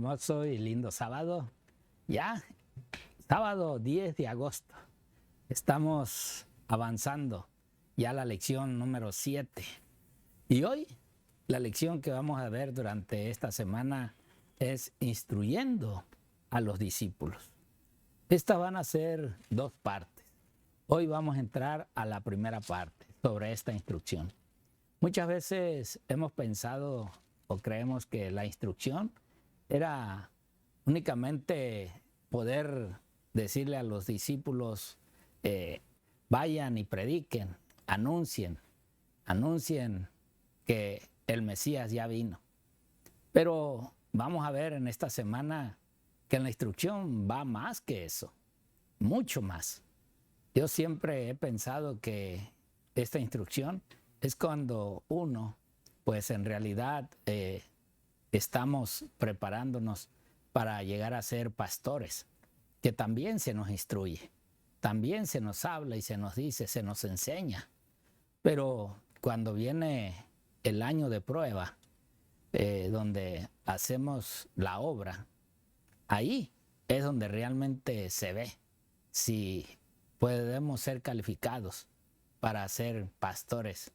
Hermoso y lindo sábado, ya sábado 10 de agosto. Estamos avanzando ya la lección número 7. Y hoy la lección que vamos a ver durante esta semana es instruyendo a los discípulos. Estas van a ser dos partes. Hoy vamos a entrar a la primera parte sobre esta instrucción. Muchas veces hemos pensado o creemos que la instrucción era únicamente poder decirle a los discípulos, vayan y prediquen, anuncien que el Mesías ya vino. Pero vamos a ver en esta semana que la instrucción va más que eso, mucho más. Yo siempre he pensado que esta instrucción es cuando uno, pues en realidad estamos preparándonos para llegar a ser pastores, que también se nos instruye, también se nos habla y se nos dice, se nos enseña. Pero cuando viene el año de prueba, donde hacemos la obra, ahí es donde realmente se ve si podemos ser calificados para ser pastores,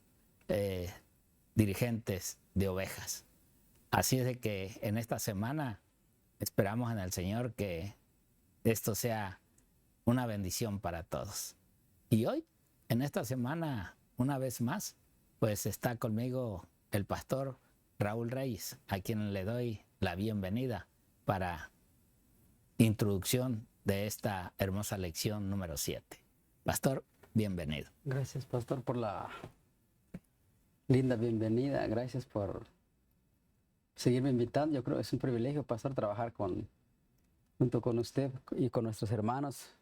dirigentes de ovejas. Así es de que en esta semana esperamos en el Señor que esto sea una bendición para todos. Y hoy, en esta semana, una vez más, pues está conmigo el pastor Raúl Reyes, a quien le doy la bienvenida para introducción de esta hermosa lección número 7. Pastor, bienvenido. Gracias, pastor, por la linda bienvenida. Gracias por seguirme invitando. Yo creo que es un privilegio, pastor, trabajar junto con usted y con nuestros hermanos,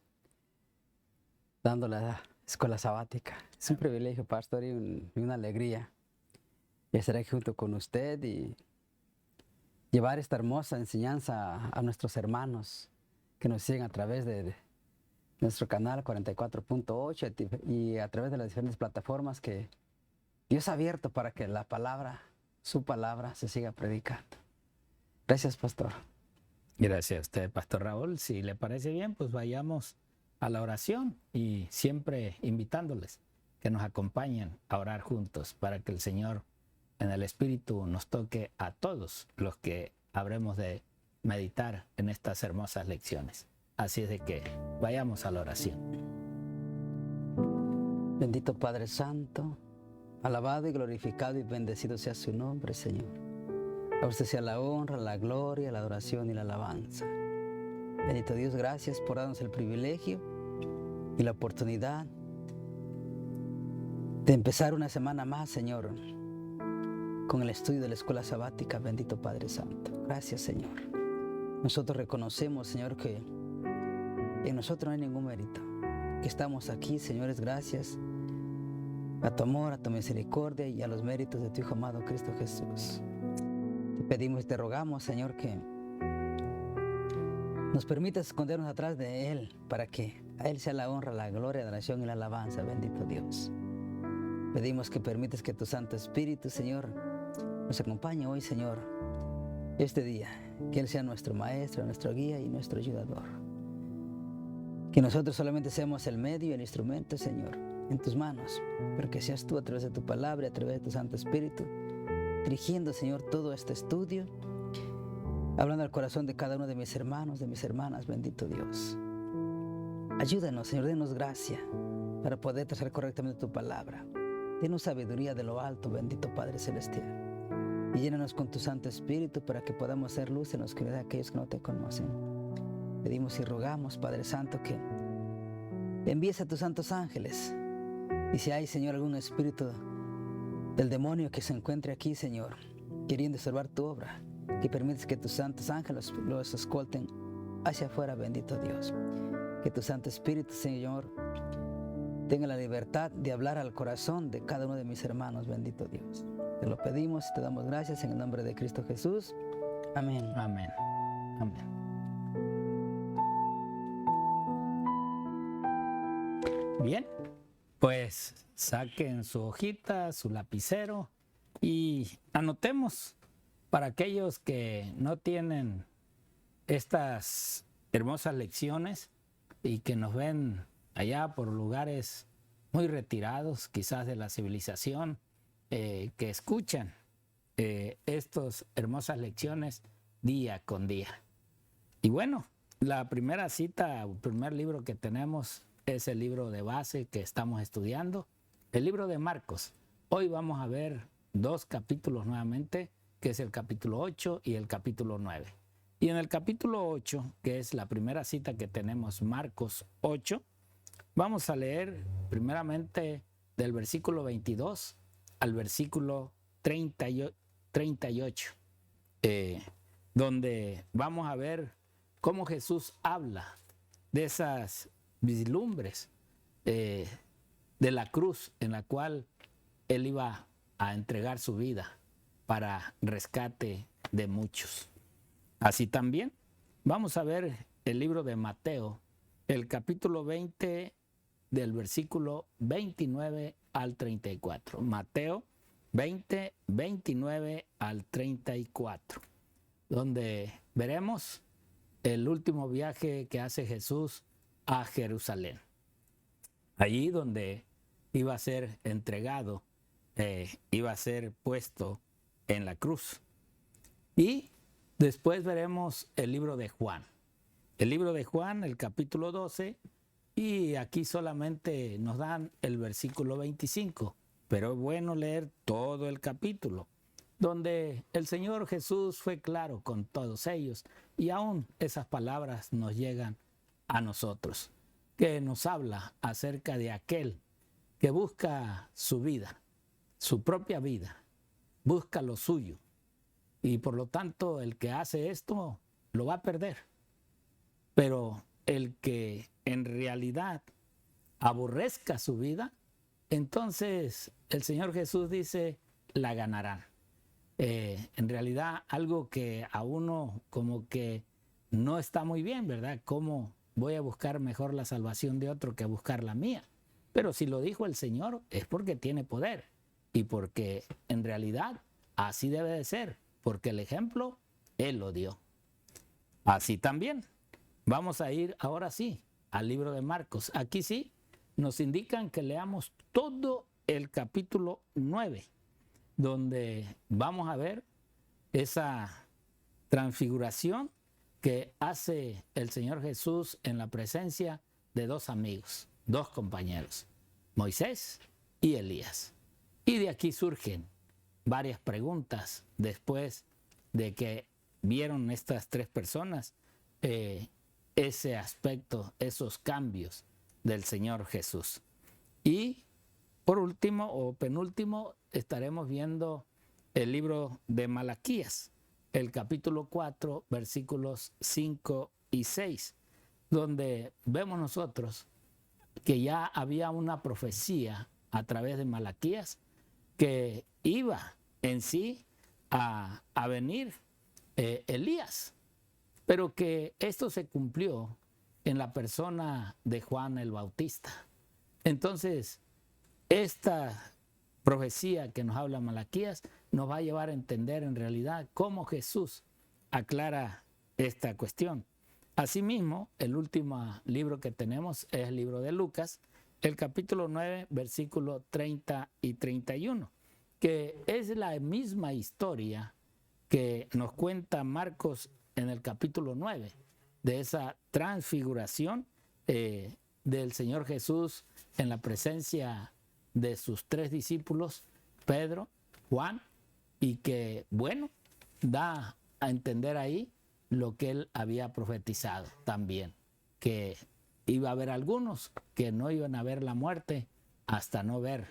dando la escuela sabática. Es un privilegio, pastor, y una alegría estar aquí junto con usted y llevar esta hermosa enseñanza a nuestros hermanos que nos siguen a través de nuestro canal 44.8 y a través de las diferentes plataformas que Dios ha abierto para que la palabra, su palabra, se siga predicando. Gracias, pastor. Gracias a usted, pastor Raúl. Si le parece bien, pues vayamos a la oración y siempre invitándoles que nos acompañen a orar juntos para que el Señor en el Espíritu nos toque a todos los que habremos de meditar en estas hermosas lecciones. Así es de que vayamos a la oración. Bendito Padre Santo, alabado y glorificado y bendecido sea su nombre, Señor. A usted sea la honra, la gloria, la adoración y la alabanza. Bendito Dios, gracias por darnos el privilegio y la oportunidad de empezar una semana más, Señor, con el estudio de la escuela sabática. Bendito Padre Santo. Gracias, Señor. Nosotros reconocemos, Señor, que en nosotros no hay ningún mérito. Que estamos aquí, Señor, es gracias a tu amor, a tu misericordia y a los méritos de tu Hijo amado Cristo Jesús. Te pedimos y te rogamos, Señor, que nos permitas escondernos atrás de Él para que a Él sea la honra, la gloria, la adoración y la alabanza. Bendito Dios. Pedimos que permitas que tu Santo Espíritu, Señor, nos acompañe hoy, Señor, este día. Que Él sea nuestro Maestro, nuestro guía y nuestro ayudador. Que nosotros solamente seamos el medio y el instrumento, Señor, en tus manos, pero que seas tú a través de tu palabra y a través de tu Santo Espíritu, dirigiendo, Señor, todo este estudio, hablando al corazón de cada uno de mis hermanos, de mis hermanas. Bendito Dios. Ayúdanos, Señor, denos gracia para poder trazar correctamente tu palabra. Denos sabiduría de lo alto, bendito Padre Celestial. Y llénanos con tu Santo Espíritu para que podamos ser luz en la oscuridad de aquellos que no te conocen. Pedimos y rogamos, Padre Santo, que envíes a tus santos ángeles. Y si hay, Señor, algún espíritu del demonio que se encuentre aquí, Señor, queriendo estorbar tu obra, que permites que tus santos ángeles los escolten hacia afuera, bendito Dios. Que tu Santo Espíritu, Señor, tenga la libertad de hablar al corazón de cada uno de mis hermanos, bendito Dios. Te lo pedimos y te damos gracias en el nombre de Cristo Jesús. Amén. Amén. Amén. Bien, pues saquen su hojita, su lapicero y anotemos para aquellos que no tienen estas hermosas lecciones y que nos ven allá por lugares muy retirados, quizás de la civilización, que escuchan estas hermosas lecciones día con día. Y bueno, la primera cita, el primer libro que tenemos es el libro de base que estamos estudiando, el libro de Marcos. Hoy vamos a ver 2 capítulos nuevamente, que es el capítulo 8 y el capítulo 9. Y en el capítulo 8, que es la primera cita que tenemos, Marcos 8, vamos a leer primeramente del versículo 22 al versículo 38, donde vamos a ver cómo Jesús habla de esas vislumbres de la cruz en la cual Él iba a entregar su vida para rescate de muchos. Así también vamos a ver el libro de Mateo, el capítulo 20 del versículo 29 al 34. Mateo 20, 29 al 34, donde veremos el último viaje que hace Jesús a Jerusalén. Allí donde iba a ser entregado, iba a ser puesto en la cruz. Y después veremos el libro de Juan. El libro de Juan, el capítulo 12, y aquí solamente nos dan el versículo 25, pero es bueno leer todo el capítulo, donde el Señor Jesús fue claro con todos ellos, y aún esas palabras nos llegan a nosotros, que nos habla acerca de aquel que busca su vida, su propia vida, busca lo suyo, y por lo tanto el que hace esto lo va a perder. Pero el que en realidad aborrezca su vida, entonces el Señor Jesús dice, la ganarán. En realidad algo que a uno como que no está muy bien, ¿verdad? ¿Cómo voy a buscar mejor la salvación de otro que buscar la mía? Pero si lo dijo el Señor es porque tiene poder y porque en realidad así debe de ser, porque el ejemplo Él lo dio. Así también vamos a ir ahora sí al libro de Marcos. Aquí sí nos indican que leamos todo el capítulo 9, donde vamos a ver esa transfiguración que hace el Señor Jesús en la presencia de 2 amigos, 2 compañeros, Moisés y Elías. Y de aquí surgen varias preguntas después de que vieron estas 3 personas ese aspecto, esos cambios del Señor Jesús. Y por último o penúltimo estaremos viendo el libro de Malaquías, el capítulo 4, versículos 5 y 6, donde vemos nosotros que ya había una profecía a través de Malaquías que iba en sí a venir Elías, pero que esto se cumplió en la persona de Juan el Bautista. Entonces, esta profecía que nos habla Malaquías nos va a llevar a entender en realidad cómo Jesús aclara esta cuestión. Asimismo, el último libro que tenemos es el libro de Lucas, el capítulo 9, versículo 30 y 31, que es la misma historia que nos cuenta Marcos en el capítulo 9, de esa transfiguración del Señor Jesús en la presencia de sus 3 discípulos, Pedro, Juan, y que, bueno, da a entender ahí lo que él había profetizado también, que iba a haber algunos que no iban a ver la muerte hasta no ver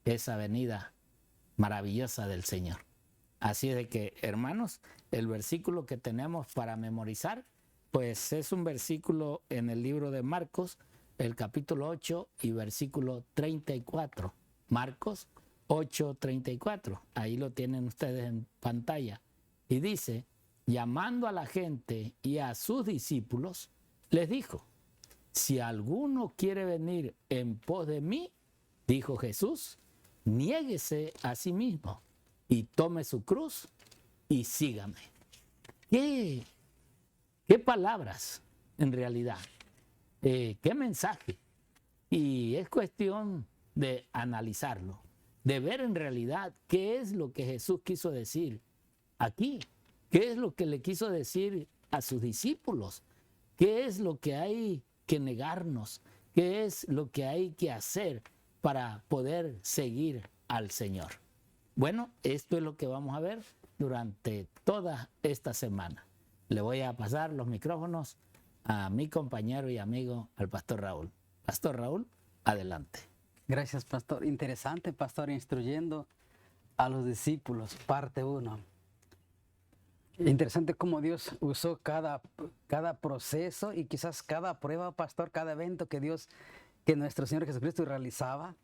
esa venida maravillosa del Señor. Así es de que, hermanos, el versículo que tenemos para memorizar, pues es un versículo en el libro de Marcos, el capítulo 8 y versículo 34. Marcos 8, 34. Ahí lo tienen ustedes en pantalla. Y dice, llamando a la gente y a sus discípulos, les dijo, si alguno quiere venir en pos de mí, dijo Jesús, niéguese a sí mismo y tome su cruz y sígame. ¿Qué palabras en realidad? ¿Qué mensaje? Y es cuestión de analizarlo, de ver en realidad qué es lo que Jesús quiso decir aquí, qué es lo que le quiso decir a sus discípulos, qué es lo que hay que negarnos, qué es lo que hay que hacer para poder seguir al Señor. Bueno, esto es lo que vamos a ver durante toda esta semana. Le voy a pasar los micrófonos a mi compañero y amigo, al pastor Raúl. Pastor Raúl, adelante. Gracias, pastor. Interesante, pastor, instruyendo a los discípulos, parte 1. Interesante cómo Dios usó cada proceso y quizás cada prueba, pastor, cada evento que nuestro Señor Jesucristo realizaba,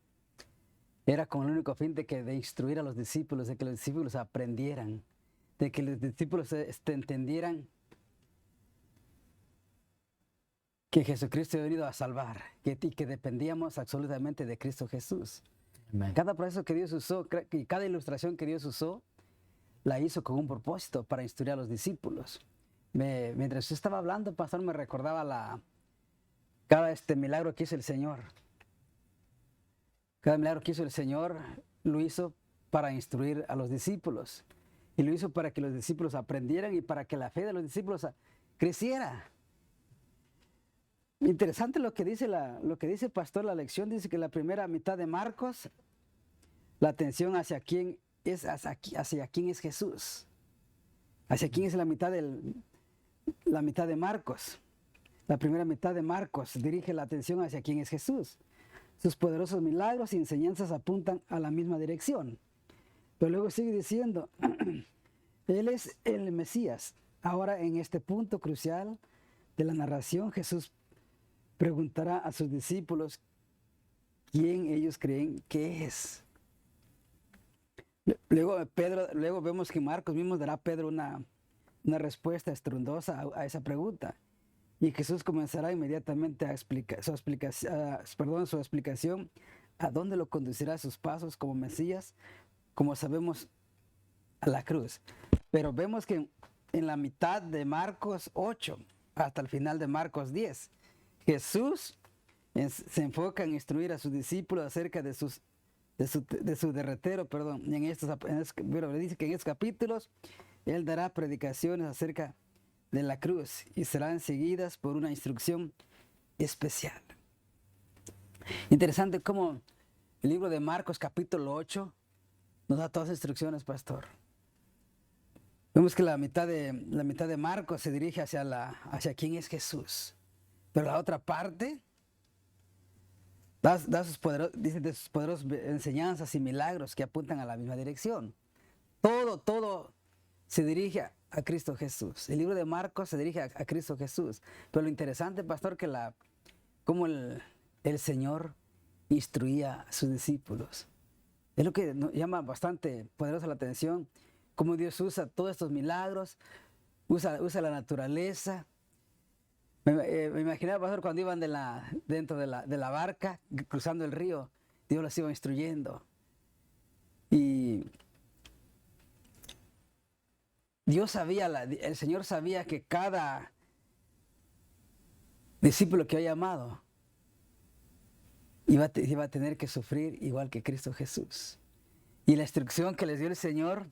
era con el único fin de instruir a los discípulos, de que los discípulos aprendieran, de que los discípulos entendieran que Jesucristo ha venido a salvar, que dependíamos absolutamente de Cristo Jesús. Amén. Cada proceso que Dios usó y cada ilustración que Dios usó, la hizo con un propósito para instruir a los discípulos. Mientras yo estaba hablando, pastor, me recordaba cada milagro que hizo el Señor. Cada milagro que hizo el Señor lo hizo para instruir a los discípulos. Y lo hizo para que los discípulos aprendieran y para que la fe de los discípulos creciera. Interesante lo que dice pastor, la lección dice que la primera mitad de Marcos, la atención hacia quién es Jesús. Hacia quién es la mitad de Marcos. La primera mitad de Marcos dirige la atención hacia quién es Jesús. Sus poderosos milagros y enseñanzas apuntan a la misma dirección. Pero luego sigue diciendo, Él es el Mesías. Ahora en este punto crucial de la narración, Jesús preguntará a sus discípulos quién ellos creen que es. Luego vemos que Marcos mismo dará a Pedro una respuesta estruendosa a esa pregunta. Y Jesús comenzará inmediatamente a explicar su explicación a dónde lo conducirá a sus pasos como Mesías, como sabemos, a la cruz. Pero vemos que en la mitad de Marcos 8 hasta el final de Marcos 10, Jesús se enfoca en instruir a sus discípulos acerca de su derrotero, perdón. Le dice que en estos capítulos Él dará predicaciones acerca de la cruz y serán seguidas por una instrucción especial. Interesante cómo el libro de Marcos capítulo 8 nos da todas las instrucciones, pastor. Vemos que la mitad de Marcos se dirige hacia quién es Jesús. Pero la otra parte dice de sus poderosas enseñanzas y milagros que apuntan a la misma dirección. Todo se dirige a Cristo Jesús. El libro de Marcos se dirige a Cristo Jesús. Pero lo interesante, pastor, que cómo el Señor instruía a sus discípulos. Es lo que nos llama bastante poderosa la atención, cómo Dios usa todos estos milagros, usa la naturaleza. Me imaginaba, pastor, cuando iban dentro de la barca, cruzando el río, Dios los iba instruyendo. Y el Señor sabía que cada discípulo que había amado iba a tener que sufrir igual que Cristo Jesús. Y la instrucción que les dio el Señor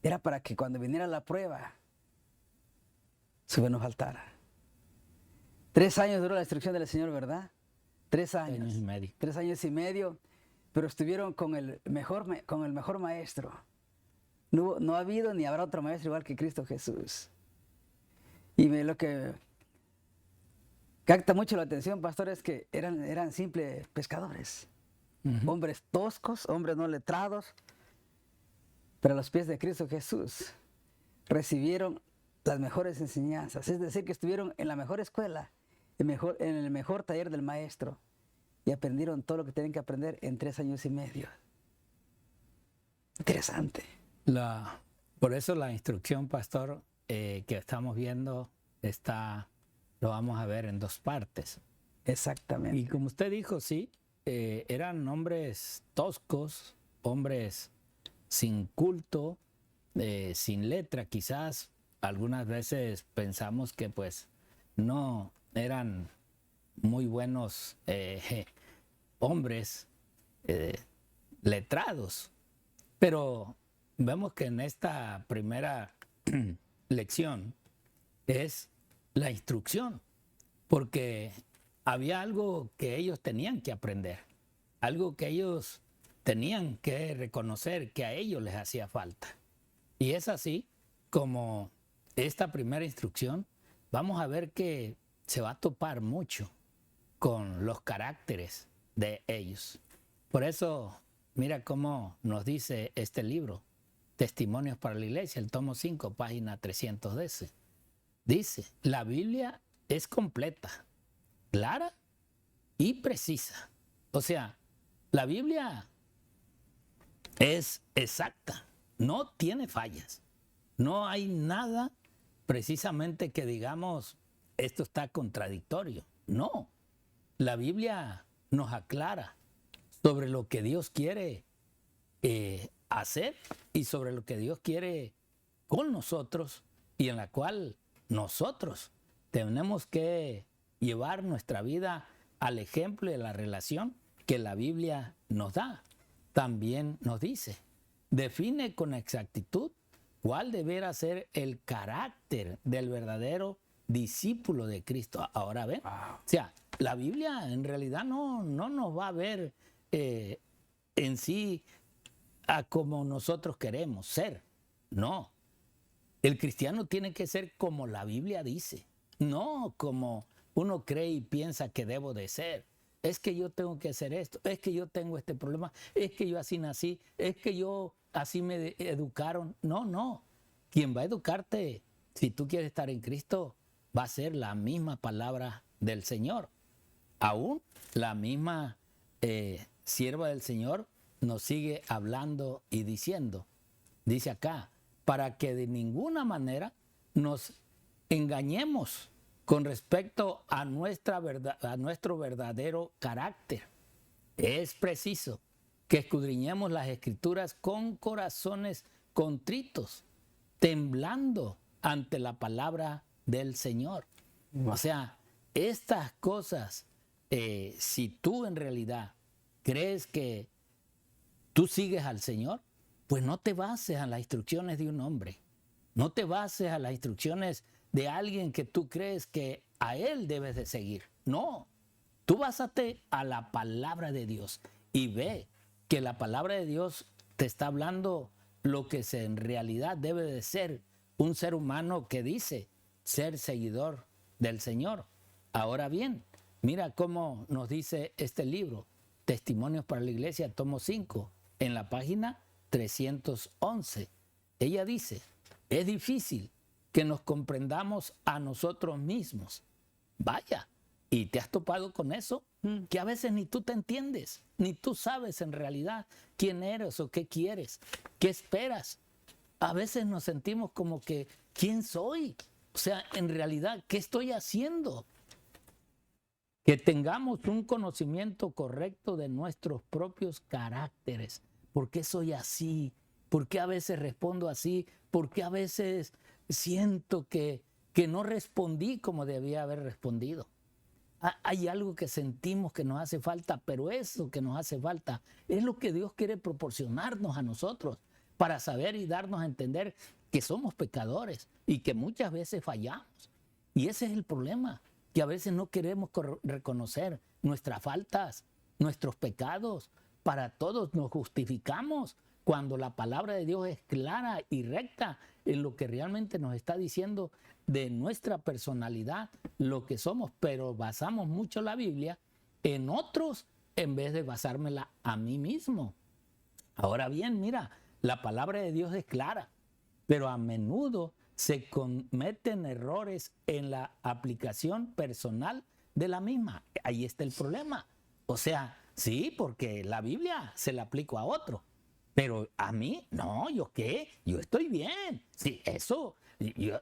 era para que cuando viniera la prueba, su fe no faltara. 3 años duró la instrucción del Señor, ¿verdad? 3 años. 3 años y medio. 3 años y medio, pero estuvieron con el mejor maestro. No ha habido ni habrá otro maestro igual que Cristo Jesús. Y lo que capta mucho la atención, pastor, es que eran simples pescadores. Hombres toscos, hombres no letrados, pero a los pies de Cristo Jesús recibieron las mejores enseñanzas. Es decir, que estuvieron en la mejor escuela, en el mejor taller del maestro, y aprendieron todo lo que tenían que aprender en 3 años y medio. Interesante. Por eso la instrucción, pastor, que estamos viendo lo vamos a ver en 2 partes. Exactamente. Y como usted dijo, sí, eran hombres toscos, hombres sin culto, sin letra quizás, algunas veces pensamos que pues no eran muy buenos hombres letrados, pero vemos que en esta primera lección es la instrucción, porque había algo que ellos tenían que aprender, algo que ellos tenían que reconocer que a ellos les hacía falta. Y es así como esta primera instrucción, vamos a ver que se va a topar mucho con los caracteres de ellos. Por eso, mira cómo nos dice este libro, Testimonios para la Iglesia, el tomo 5, página 310. Dice, la Biblia es completa, clara y precisa. O sea, la Biblia es exacta, no tiene fallas. No hay nada precisamente que digamos, esto está contradictorio. No, la Biblia nos aclara sobre lo que Dios quiere hacer y sobre lo que Dios quiere con nosotros y en la cual nosotros tenemos que llevar nuestra vida al ejemplo de la relación que la Biblia nos da. También nos dice, define con exactitud cuál deberá ser el carácter del verdadero discípulo de Cristo. Ahora ven, o sea, la Biblia en realidad no nos va a ver en sí a como nosotros queremos ser. No, el cristiano tiene que ser como la Biblia dice, no como uno cree y piensa que debo de ser. Es que yo tengo que hacer esto, es que yo tengo este problema, es que yo así nací, es que yo así me educaron. No, no. Quien va a educarte, si tú quieres estar en Cristo, va a ser la misma palabra del Señor. Aún la misma sierva del Señor nos sigue hablando y diciendo, dice acá, para que de ninguna manera nos engañemos con respecto a nuestro verdadero carácter. Es preciso que escudriñemos las Escrituras con corazones contritos, temblando ante la palabra del Señor. O sea, estas cosas, si tú en realidad crees que tú sigues al Señor, pues no te bases en las instrucciones de un hombre, no te bases a las instrucciones de alguien que tú crees que a él debes de seguir. No, tú básate a la palabra de Dios y ve que la palabra de Dios te está hablando lo que en realidad debe de ser un ser humano que dice ser seguidor del Señor. Ahora bien, mira cómo nos dice este libro, Testimonios para la Iglesia, tomo 5, en la página 311. Ella dice, es difícil que nos comprendamos a nosotros mismos. Vaya, ¿y te has topado con eso? Que a veces ni tú te entiendes, ni tú sabes en realidad quién eres o qué quieres, qué esperas. A veces nos sentimos como que, ¿quién soy? O sea, en realidad, ¿qué estoy haciendo? Que tengamos un conocimiento correcto de nuestros propios caracteres. ¿Por qué soy así? ¿Por qué a veces respondo así? ¿Por qué a veces siento que no respondí como debía haber respondido? Hay algo que sentimos que nos hace falta, pero eso que nos hace falta es lo que Dios quiere proporcionarnos a nosotros para saber y darnos a entender que somos pecadores y que muchas veces fallamos. Y ese es el problema, que a veces no queremos reconocer nuestras faltas, nuestros pecados. Para todos nos justificamos cuando la palabra de Dios es clara y recta en lo que realmente nos está diciendo de nuestra personalidad, lo que somos, pero basamos mucho la Biblia en otros en vez de basármela a mí mismo. Ahora bien, mira, la palabra de Dios es clara, pero a menudo se cometen errores en la aplicación personal de la misma. Ahí está el problema. O sea, sí, porque la Biblia se la aplico a otro, pero a mí, no, ¿yo qué? Yo estoy bien. Sí, eso,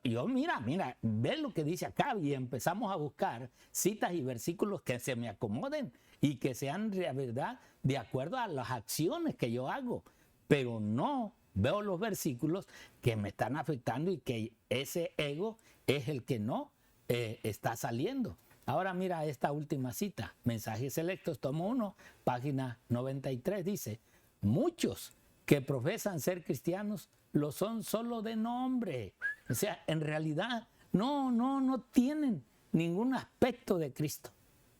yo mira, ve lo que dice acá y empezamos a buscar citas y versículos que se me acomoden y que sean de verdad de acuerdo a las acciones que yo hago. Pero no veo los versículos que me están afectando y que ese ego es el que no está saliendo. Ahora mira esta última cita, Mensajes Selectos, tomo 1, página 93, dice: muchos que profesan ser cristianos lo son solo de nombre. O sea, en realidad no tienen ningún aspecto de Cristo.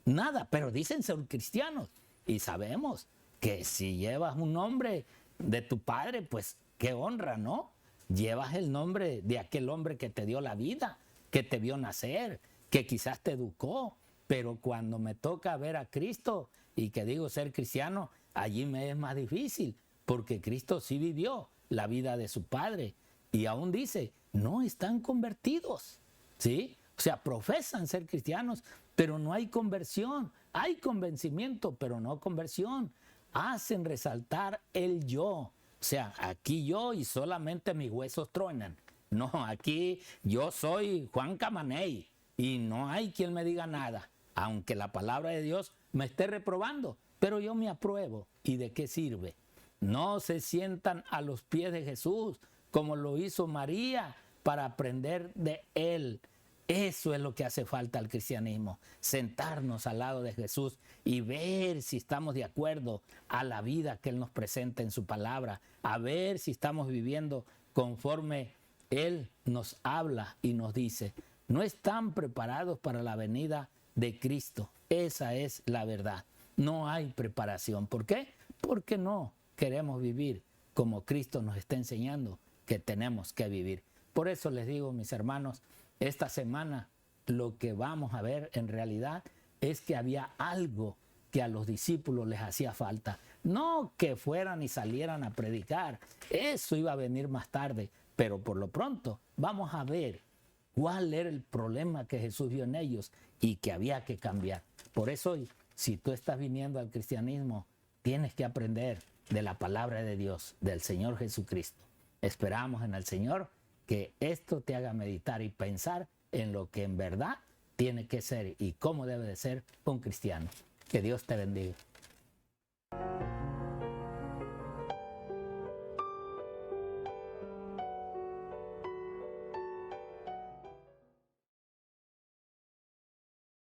Nada, pero dicen ser cristianos. Y sabemos que si llevas un nombre de tu padre, pues qué honra, ¿no? Llevas el nombre de aquel hombre que te dio la vida, que te vio nacer, que quizás te educó. Pero cuando me toca ver a Cristo y que digo ser cristiano, allí me es más difícil, porque Cristo sí vivió la vida de su padre. Y aún dice, no están convertidos, ¿sí? O sea, profesan ser cristianos, pero no hay conversión. Hay convencimiento, pero no conversión. Hacen resaltar el yo. O sea, aquí yo y solamente mis huesos truenan. No, aquí yo soy Juan Camaney y no hay quien me diga nada. Aunque la palabra de Dios me esté reprobando, pero yo me apruebo. ¿Y de qué sirve? No se sientan a los pies de Jesús como lo hizo María para aprender de Él. Eso es lo que hace falta al cristianismo, sentarnos al lado de Jesús y ver si estamos de acuerdo a la vida que Él nos presenta en su palabra, a ver si estamos viviendo conforme Él nos habla y nos dice. No están preparados para la venida de Cristo. Esa es la verdad. No hay preparación. ¿Por qué? Porque no queremos vivir como Cristo nos está enseñando que tenemos que vivir. Por eso les digo, mis hermanos, esta semana lo que vamos a ver en realidad es que había algo que a los discípulos les hacía falta. No que fueran y salieran a predicar. Eso iba a venir más tarde. Pero por lo pronto vamos a ver cuál era el problema que Jesús vio en ellos y que había que cambiar. Por eso hoy, si tú estás viniendo al cristianismo, tienes que aprender de la palabra de Dios, del Señor Jesucristo. Esperamos en el Señor que esto te haga meditar y pensar en lo que en verdad tiene que ser y cómo debe de ser un cristiano. Que Dios te bendiga.